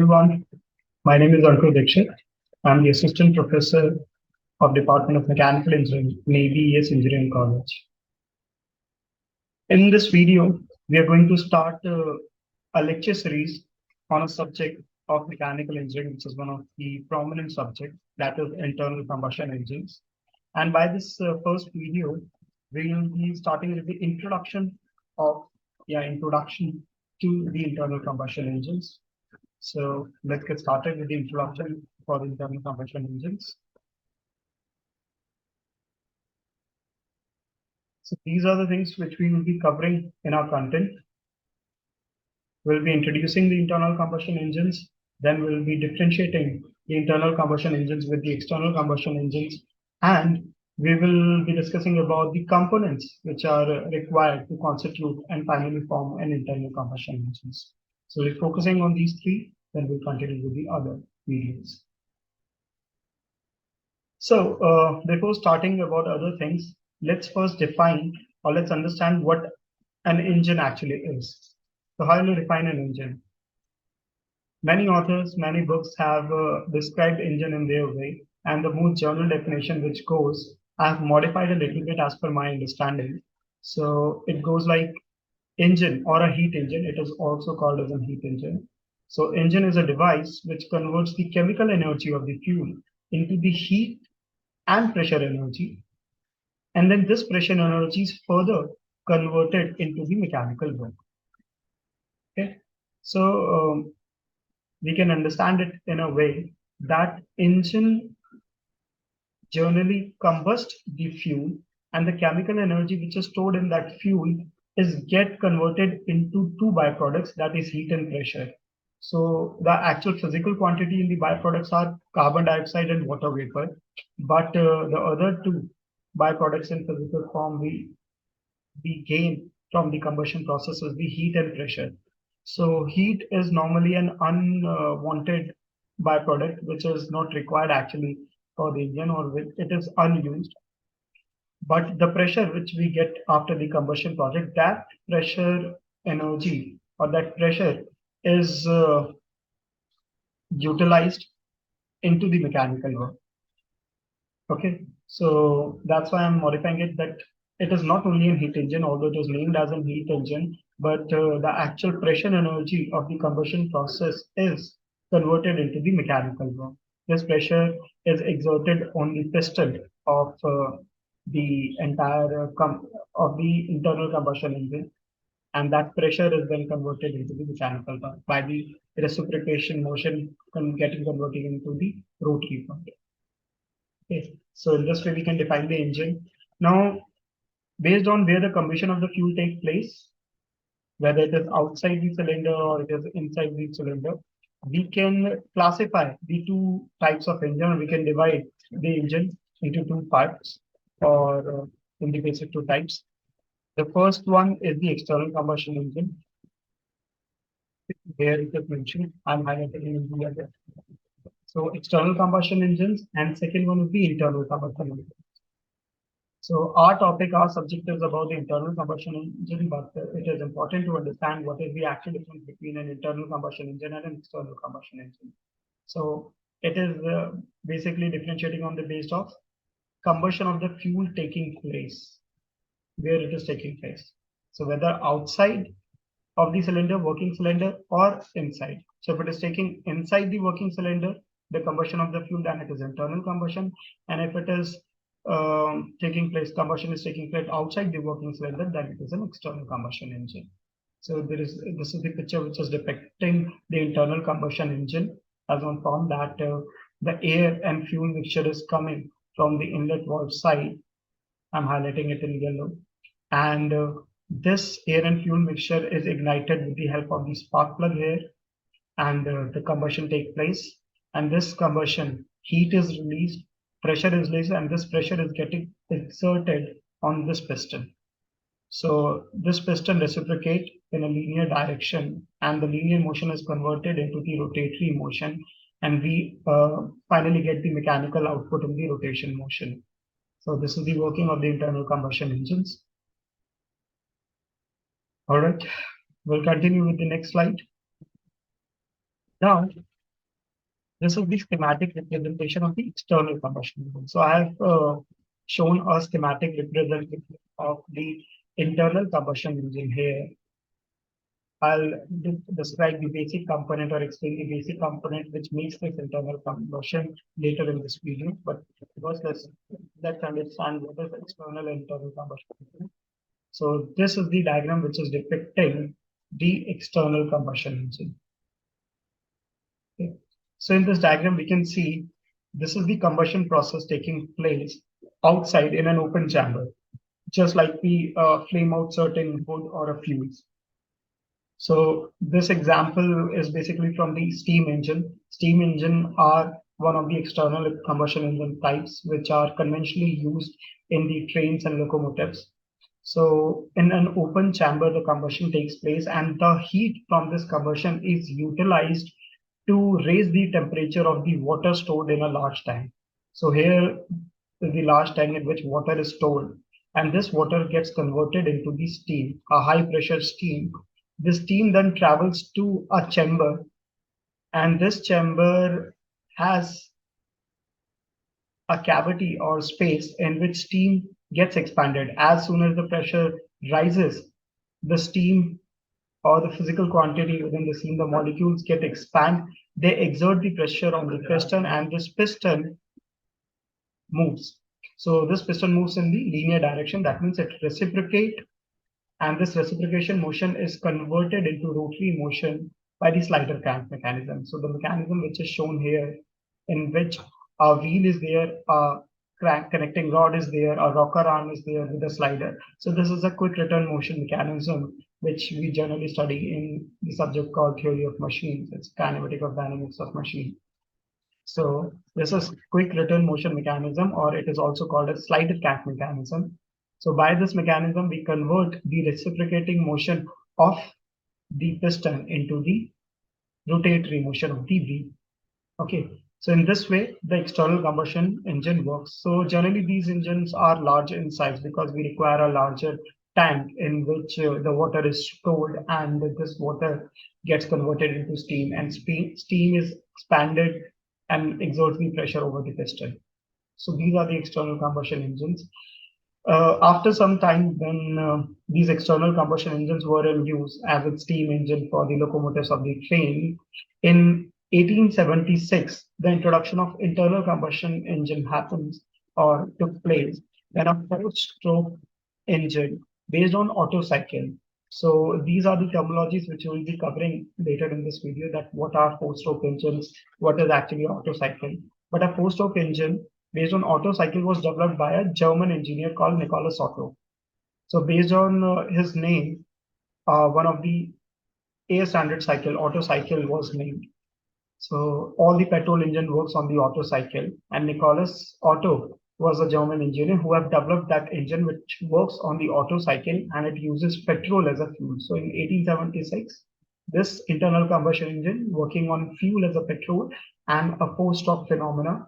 everyone. My name is Ankur Dixit. I'm the Assistant Professor of Department of Mechanical Engineering in ABES Engineering College. In this video, we are going to start a lecture series on a subject of mechanical engineering, which is one of the prominent subjects, that is internal combustion engines. And by this first video, we will be starting with the introduction to the internal combustion engines. So let's get started with the introduction for the internal combustion engines. So these are the things which we will be covering in our content. We'll be introducing the internal combustion engines, then we'll be differentiating the internal combustion engines with the external combustion engines, and we will be discussing about the components which are required to constitute and finally form an internal combustion engines. So we're focusing on these three, then we'll continue with the other videos. So before starting about other things, let's first define or let's understand what an engine actually is. So how do you define an engine? Many authors, many books have described engine in their way, and the most general definition which goes, I have modified a little bit as per my understanding. So it goes like engine or a heat engine. It is also called as a heat engine. So engine is a device which converts the chemical energy of the fuel into the heat and pressure energy. And then this pressure energy is further converted into the mechanical work. Okay, so we can understand it in a way that engine generally combusts the fuel, and the chemical energy which is stored in that fuel is get converted into two byproducts, that is heat and pressure. So the actual physical quantity in the byproducts are carbon dioxide and water vapor, but the other two byproducts in physical form we gain from the combustion process is the heat and pressure. So heat is normally an unwanted byproduct which is not required actually for the engine, or it is unused. But the pressure which we get after the combustion project, that pressure energy or that pressure is utilized into the mechanical work. Okay, so that's why I'm modifying it, that it is not only a heat engine, although it is named as a heat engine, but the actual pressure energy of the combustion process is converted into the mechanical work. This pressure is exerted on the piston of the entire of the internal combustion engine, and that pressure is then converted into the mechanical work by the reciprocation motion getting converted into the rotary part. Okay, so in this way we can define the engine. Now, based on where the combustion of the fuel takes place, whether it is outside the cylinder or it is inside the cylinder, we can classify the two types of engine. We can divide the engine into two parts, or in the basic two types. The first one is the external combustion engine. Here it is mentioned. I'm highlighting in India. So external combustion engines, and second one is the internal combustion engine. So our subject is about the internal combustion engine, but it is important to understand what is the actual difference between an internal combustion engine and an external combustion engine. So it is basically differentiating on the basis of combustion of the fuel taking place, where it is taking place. So whether outside of the cylinder, working cylinder, or inside. So if it is taking inside the working cylinder, the combustion of the fuel, then it is internal combustion. And if it is combustion is taking place outside the working cylinder, then it is an external combustion engine. So this is the picture which is depicting the internal combustion engine as on form, that the air and fuel mixture is coming from the inlet valve side. I'm highlighting it in yellow, and this air and fuel mixture is ignited with the help of the spark plug here, and the combustion takes place. And this combustion, heat is released, pressure is released, and this pressure is getting exerted on this piston. So this piston reciprocates in a linear direction, and the linear motion is converted into the rotatory motion, and we finally get the mechanical output in the rotation motion. So this is the working of the internal combustion engines. All right, we'll continue with the next slide. Now, This is the schematic representation of the external combustion engine. So I have shown a schematic representation of the internal combustion engine here. I'll describe the basic component or explain the basic component which makes this internal combustion later in this video. But first, let's understand what is external and internal combustion engine. So this is the diagram which is depicting the external combustion engine. Okay. So in this diagram, we can see this is the combustion process taking place outside in an open chamber, just like we flame out certain wood or a fuse. So this example is basically from the steam engine. Steam engine are one of the external combustion engine types which are conventionally used in the trains and locomotives. So in an open chamber, the combustion takes place and the heat from this combustion is utilized to raise the temperature of the water stored in a large tank. So here is the large tank in which water is stored, and this water gets converted into the steam, a high pressure steam. This steam then travels to a chamber, and this chamber has a cavity or space in which steam gets expanded. As soon as the pressure rises, the steam or the physical quantity within the steam, the molecules get expand, they exert the pressure on the piston, and this piston moves. So this piston moves in the linear direction. That means it reciprocates, and this reciprocation motion is converted into rotary motion by the slider crank mechanism. So the mechanism which is shown here, in which a wheel is there, a crank connecting rod is there, a rocker arm is there with a slider. So this is a quick return motion mechanism which we generally study in the subject called theory of machines. It's kinematic of dynamics of machine. So this is quick return motion mechanism, or it is also called a slider crank mechanism. So by this mechanism, we convert the reciprocating motion of the piston into the rotatory motion of the wheel. Okay, so in this way, the external combustion engine works. So generally, these engines are large in size because we require a larger tank in which the water is stored, and this water gets converted into steam, and steam is expanded and exerts the pressure over the piston. So these are the external combustion engines. After some time, when these external combustion engines were in use as a steam engine for the locomotives of the train, in 1876, the introduction of internal combustion engine happens or took place when a four-stroke engine based on Otto cycle. So these are the terminologies which we will be covering later in this video, that what are four-stroke engines, what is actually Otto cycle. But a four-stroke engine based on Otto cycle was developed by a German engineer called Nicholas Otto. So based on his name, one of the A standard cycle, Otto cycle, was named. So all the petrol engine works on the Otto cycle, and Nicholas Otto was a German engineer who have developed that engine which works on the Otto cycle, and it uses petrol as a fuel. So in 1876, this internal combustion engine working on fuel as a petrol and a four-stroke phenomena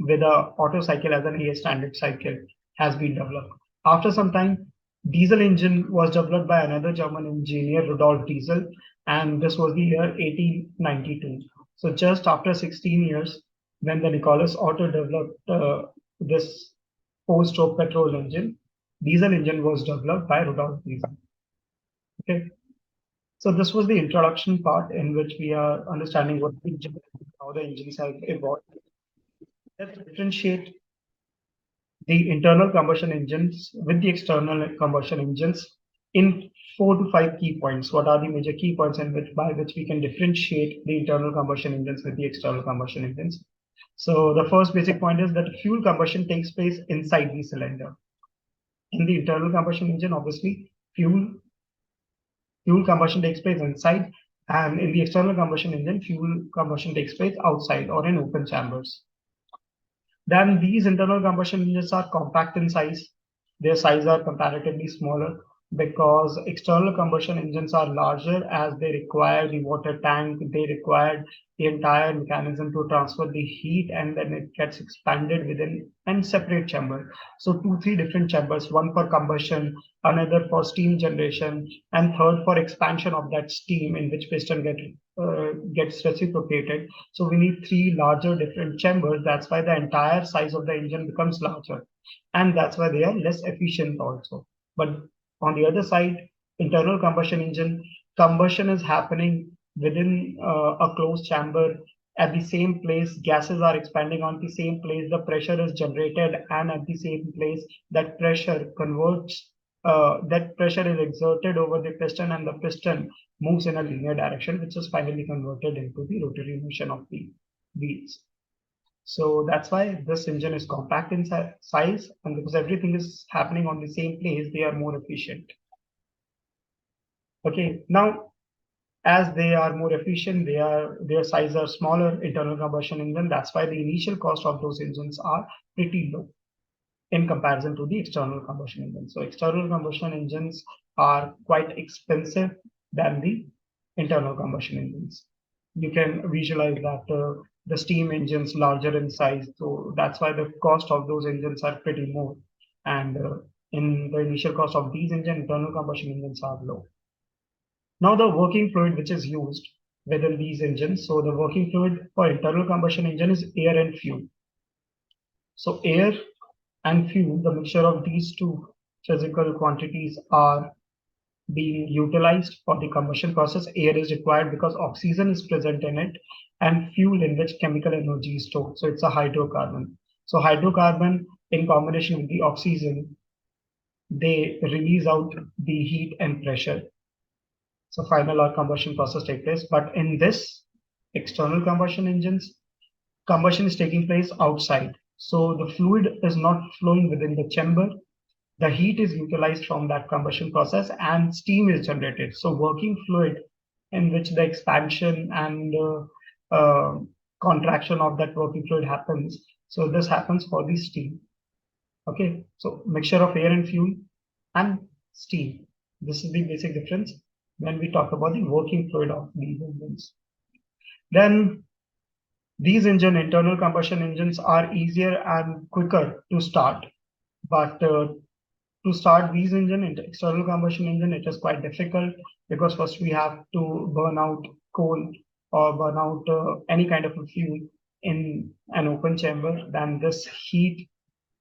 with a Otto cycle as an A standard cycle has been developed. After some time, diesel engine was developed by another German engineer, Rudolf Diesel, and this was the year 1892. So just after 16 years, when the Nicholas Otto developed this four-stroke petrol engine, diesel engine was developed by Rudolf Diesel. Okay. So this was the introduction part in which we are understanding what the engine, how the engines have evolved. Let's differentiate the internal combustion engines with the external combustion engines in 4 to 5 key points. What are the major key points in which by which we can differentiate the internal combustion engines with the external combustion engines? So the first basic point is that fuel combustion takes place inside the cylinder. In the internal combustion engine, obviously, fuel combustion takes place inside, and in the external combustion engine, fuel combustion takes place outside or in open chambers. Then these internal combustion engines are compact in size. Their size are comparatively smaller. because external combustion engines are larger as they require the water tank, they require the entire mechanism to transfer the heat, and then it gets expanded within and separate chamber. So two, three different chambers, one for combustion, another for steam generation, and third for expansion of that steam in which piston gets reciprocated. So we need three larger different chambers. That's why the entire size of the engine becomes larger, and that's why they are less efficient also. But on the other side, internal combustion engine, combustion is happening within a closed chamber at the same place. Gases are expanding on the same place. The pressure is generated, and at the same place, that pressure converts. That pressure is exerted over the piston, and the piston moves in a linear direction, which is finally converted into the rotary motion of the wheels. So that's why this engine is compact in size, and because everything is happening on the same place, they are more efficient. Okay, now as they are more efficient, their size are smaller, internal combustion engine. That's why the initial cost of those engines are pretty low in comparison to the external combustion engine. So external combustion engines are quite expensive than the internal combustion engines. You can visualize that the steam engines larger in size, so that's why the cost of those engines are pretty more. And in the initial cost of these engines, internal combustion engines are low. Now the working fluid which is used within these engines. So the working fluid for internal combustion engine is air and fuel. So air and fuel, the mixture of these two physical quantities are being utilized for the combustion process. Air is required because oxygen is present in it, and fuel in which chemical energy is stored. So it's a hydrocarbon. So hydrocarbon in combination with the oxygen, they release out the heat and pressure. So final or combustion process take place. But in this external combustion engines, combustion is taking place outside. So the fluid is not flowing within the chamber. The heat is utilized from that combustion process and steam is generated. So working fluid in which the expansion and contraction of that working fluid happens. So this happens for the steam. Okay, so mixture of air and fuel and steam. This is the basic difference when we talk about the working fluid of these engines. Then these internal combustion engines are easier and quicker to start, but to start these external combustion engine, it is quite difficult because first we have to burn out coal or burn out any kind of a fuel in an open chamber. Then this heat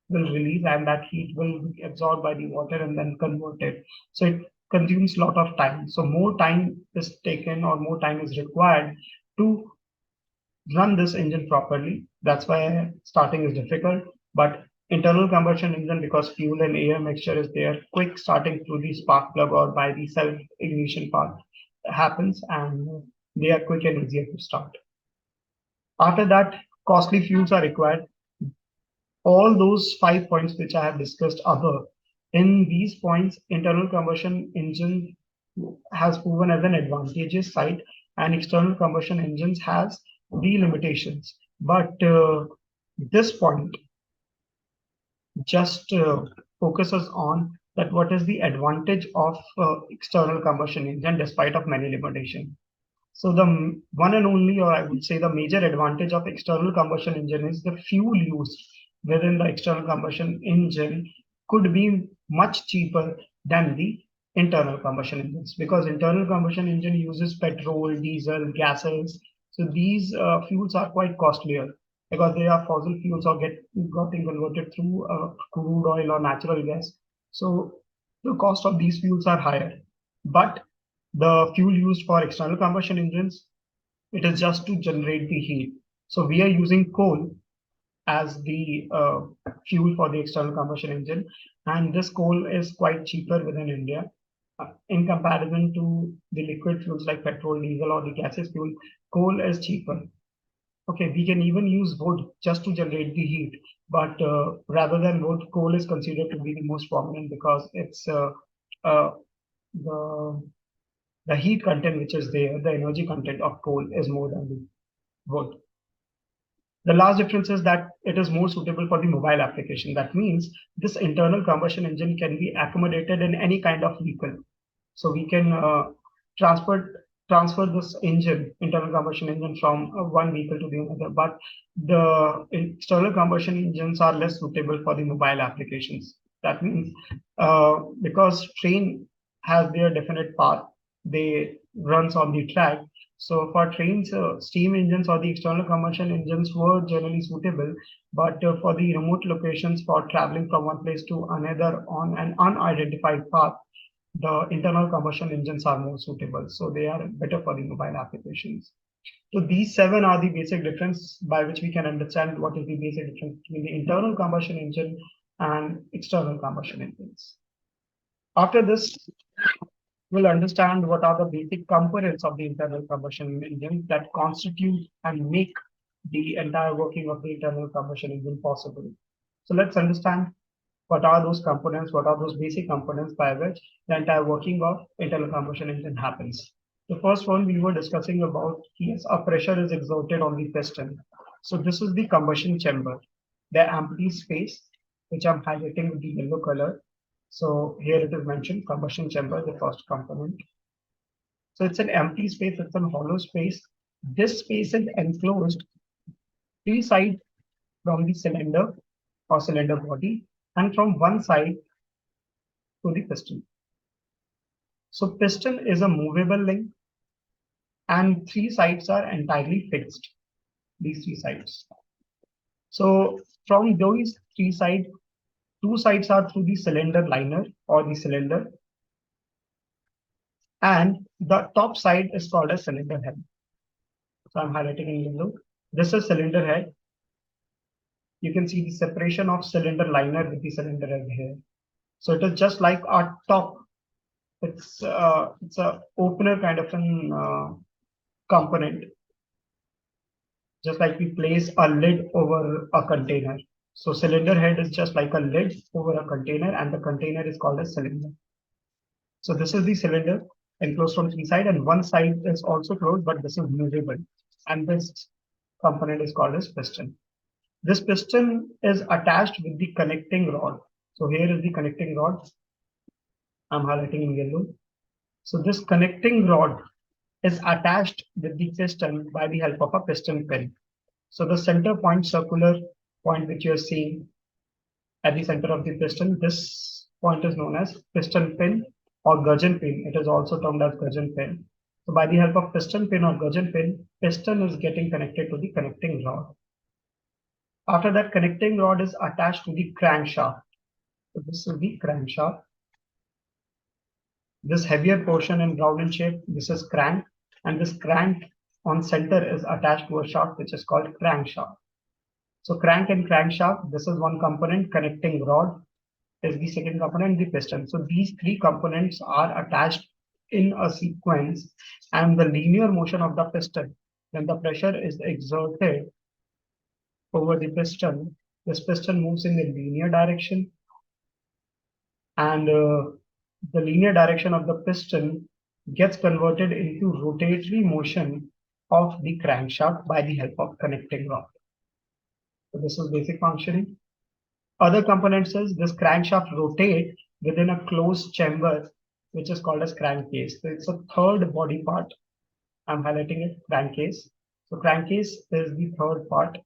will release, and that heat will be absorbed by the water and then converted. So it consumes a lot of time. So more time is taken or more time is required to run this engine properly. That's why starting is difficult. But internal combustion engine, because fuel and air mixture is there, quick starting through the spark plug or by the self ignition part happens, and they are quick and easier to start. After that, costly fuels are required. All those 5 points which I have discussed above, in these points, internal combustion engine has proven as an advantageous side, and external combustion engines has the limitations. But this point just focuses on that what is the advantage of external combustion engine despite of many limitations. So the one and only, or I would say the major advantage of external combustion engine is the fuel used within the external combustion engine could be much cheaper than the internal combustion engines, because internal combustion engine uses petrol, diesel, gases. So these fuels are quite costlier because they are fossil fuels or getting converted through crude oil or natural gas. So the cost of these fuels are higher. But the fuel used for external combustion engines, it is just to generate the heat. So we are using coal as the fuel for the external combustion engine, and this coal is quite cheaper within India in comparison to the liquid fuels like petrol, diesel, or the gaseous fuel. Coal is cheaper. Okay, we can even use wood just to generate the heat, but rather than wood, coal is considered to be the most prominent because it's the heat content which is there, the energy content of coal is more than the wood. The last difference is that it is more suitable for the mobile application. That means this internal combustion engine can be accommodated in any kind of vehicle. So we can transfer this engine, internal combustion engine, from one vehicle to the other. But the external combustion engines are less suitable for the mobile applications. That means because train has their definite path, they runs on the track. So for trains, steam engines or the external combustion engines were generally suitable, but for the remote locations for traveling from one place to another on an unidentified path, the internal combustion engines are more suitable. So they are better for the mobile applications. So these seven are the basic difference by which we can understand what is the basic difference between the internal combustion engine and external combustion engines. After this, we'll understand what are the basic components of the internal combustion engine that constitute and make the entire working of the internal combustion engine possible. So let's understand what are those components, what are those basic components by which the entire working of internal combustion engine happens. The first one we were discussing about, yes, a pressure is exerted on the piston. So this is the combustion chamber, the empty space, which I'm highlighting with the yellow color. So here it is mentioned combustion chamber, the first component. So it's an empty space, it's a hollow space. This space is enclosed three sides from the cylinder or cylinder body and from one side to the piston. So piston is a movable link and three sides are entirely fixed, these three sides. So from those three sides, two sides are through the cylinder liner or the cylinder, and the top side is called a cylinder head. So I'm highlighting in yellow. This is cylinder head. You can see the separation of cylinder liner with the cylinder head here. So it is just like our top. It's a opener kind of an component, just like we place a lid over a container. So cylinder head is just like a lid over a container, and the container is called a cylinder. So this is the cylinder enclosed from three sides, and one side is also closed, but this is movable. And this component is called as piston. This piston is attached with the connecting rod. So here is the connecting rod. I'm highlighting in yellow. So this connecting rod is attached with the piston by the help of a piston pin. So the center point, circular point which you are seeing at the center of the piston, this point is known as piston pin or gudgeon pin. It is also termed as gudgeon pin. So by the help of piston pin or gudgeon pin, piston is getting connected to the connecting rod. After that, connecting rod is attached to the crankshaft. So this is the crankshaft. This heavier portion in round in shape, this is crank, and this crank on center is attached to a shaft which is called crankshaft. So crank and crankshaft, this is one component. Connecting rod is the second component, the piston. So these three components are attached in a sequence, and the linear motion of the piston, when the pressure is exerted over the piston, this piston moves in the linear direction, and the linear direction of the piston gets converted into rotatory motion of the crankshaft by the help of connecting rod. So this is basic functioning. Other components is this crankshaft rotate within a closed chamber, which is called as crankcase. So it's a third body part. I'm highlighting it, crankcase. So crankcase is the third part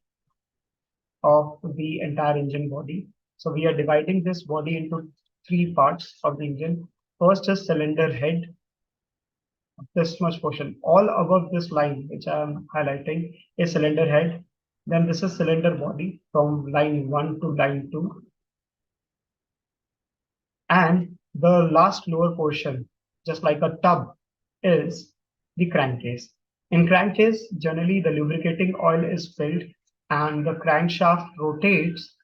of the entire engine body. So we are dividing this body into three parts of the engine. First is cylinder head, this much portion. All above this line, which I'm highlighting, is cylinder head. Then this is cylinder body from line 1 to line 2. And the last lower portion, just like a tub, is the crankcase. In crankcase, generally the lubricating oil is filled and the crankshaft rotates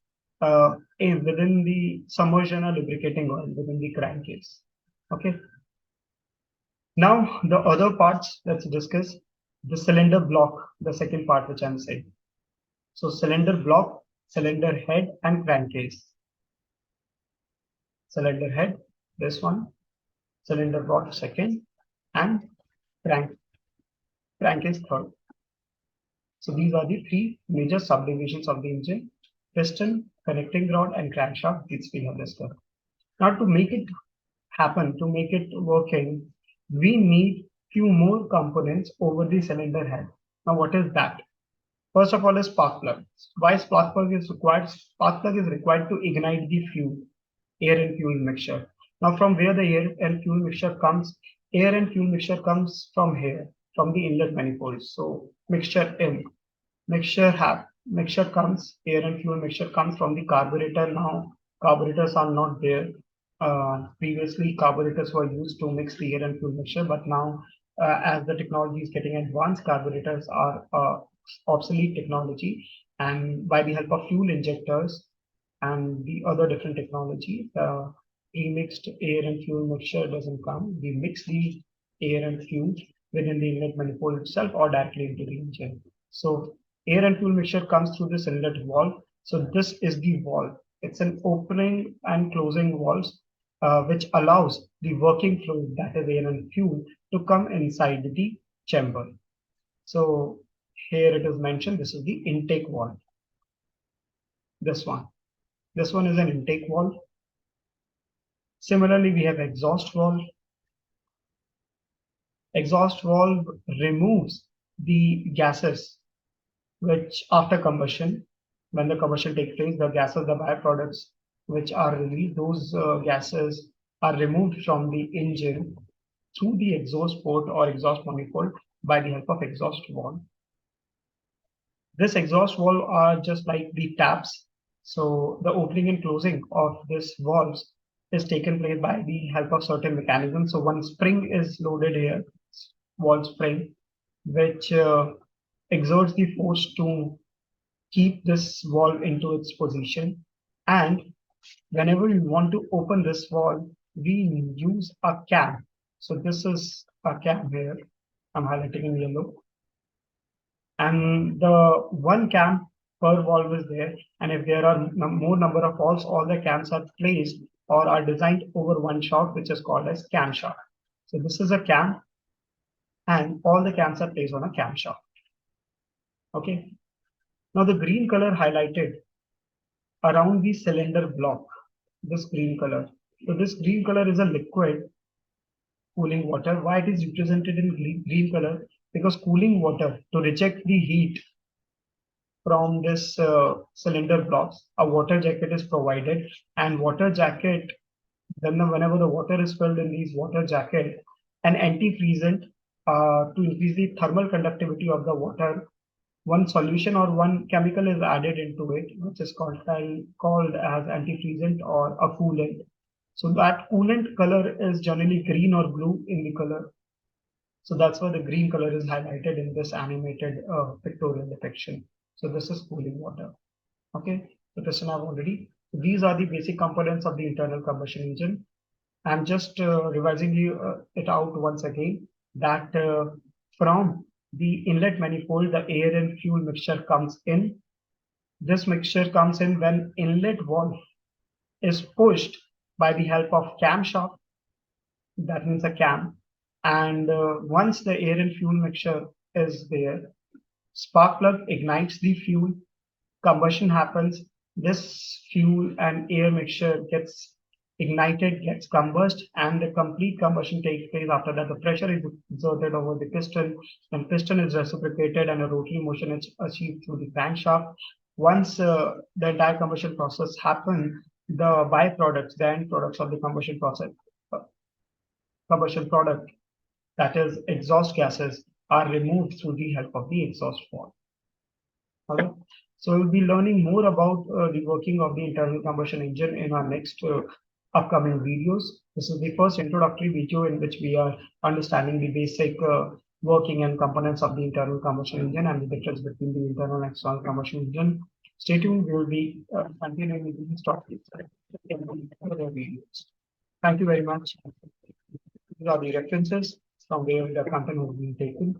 within the submersion or lubricating oil within the crankcase. Okay. Now the other parts, let's discuss the cylinder block, the second part which I'm saying. So cylinder block, cylinder head, and crankcase. Cylinder head, this one, cylinder block second, and crankcase third. So these are the three major subdivisions of the engine: piston, connecting rod, and crankshaft. These we have discussed. Now to make it happen, to make it working, we need few more components over the cylinder head. Now what is that? First of all is spark plug. Why spark plug is required? Spark plug is required to ignite the fuel, air and fuel mixture. Now from where the air and fuel mixture comes, air and fuel mixture comes from here, from the inlet manifold. So mixture in, mixture comes, air and fuel mixture comes from the carburetor. Now carburetors are not there. Previously carburetors were used to mix the air and fuel mixture, but now as the technology is getting advanced, carburetors are obsolete technology, and by the help of fuel injectors and the other different technology, the pre-mixed air and fuel mixture doesn't come. We mix the air and fuel within the inlet manifold itself or directly into the engine. So air and fuel mixture comes through this inlet valve. So this is the valve. It's an opening and closing valves which allows the working fluid, that is air and fuel, to come inside the chamber. So here it is mentioned, this is the intake valve. This one is an intake valve. Similarly, we have exhaust valve. Exhaust valve removes the gases which after combustion, when the combustion takes place, the gases, the byproducts which are released, those gases are removed from the engine through the exhaust port or exhaust manifold by the help of exhaust valve. This exhaust valve are just like the taps. So the opening and closing of this valves is taken place by the help of certain mechanisms. So one spring is loaded here, valve spring, which exerts the force to keep this valve into its position. And whenever we want to open this valve, we use a cam. So this is a cam here. I'm highlighting in yellow. And the one cam per valve is there. And if there are more number of valves, all the cams are placed or are designed over one shaft, which is called as camshaft. So this is a cam, and all the cams are placed on a camshaft. Okay. Now the green color highlighted around the cylinder block, this green color. So this green color is a liquid cooling water. Why it is represented in green color? Because cooling water, to reject the heat from this cylinder blocks, a water jacket is provided, and water jacket, then whenever the water is filled in these water jacket, an antifreezant to increase the thermal conductivity of the water, one solution or one chemical is added into it, which is called as antifreezant or a coolant. So that coolant color is generally green or blue in the color. So that's why the green color is highlighted in this animated pictorial depiction. So this is cooling water. Okay, so piston I've already. These are the basic components of the internal combustion engine. I'm just revising it out once again, that from the inlet manifold, the air and fuel mixture comes in. This mixture comes in when inlet valve is pushed by the help of camshaft. That means a cam. And once the air and fuel mixture is there, spark plug ignites the fuel, combustion happens, this fuel and air mixture gets ignited, gets combust, and the complete combustion takes place. After that, the pressure is exerted over the piston, and piston is reciprocated, and a rotary motion is achieved through the crankshaft. Once the entire combustion process happens, the byproducts, the end products of the combustion process, combustion product, that is exhaust gases, are removed through the help of the exhaust valve. Okay. So we'll be learning more about the working of the internal combustion engine in our next upcoming videos. This is the first introductory video in which we are understanding the basic working and components of the internal combustion engine and the difference between the internal and external combustion engine. Stay tuned. We will be continuing with these topics in other videos. Thank you very much. These are the references from where the content has been taken.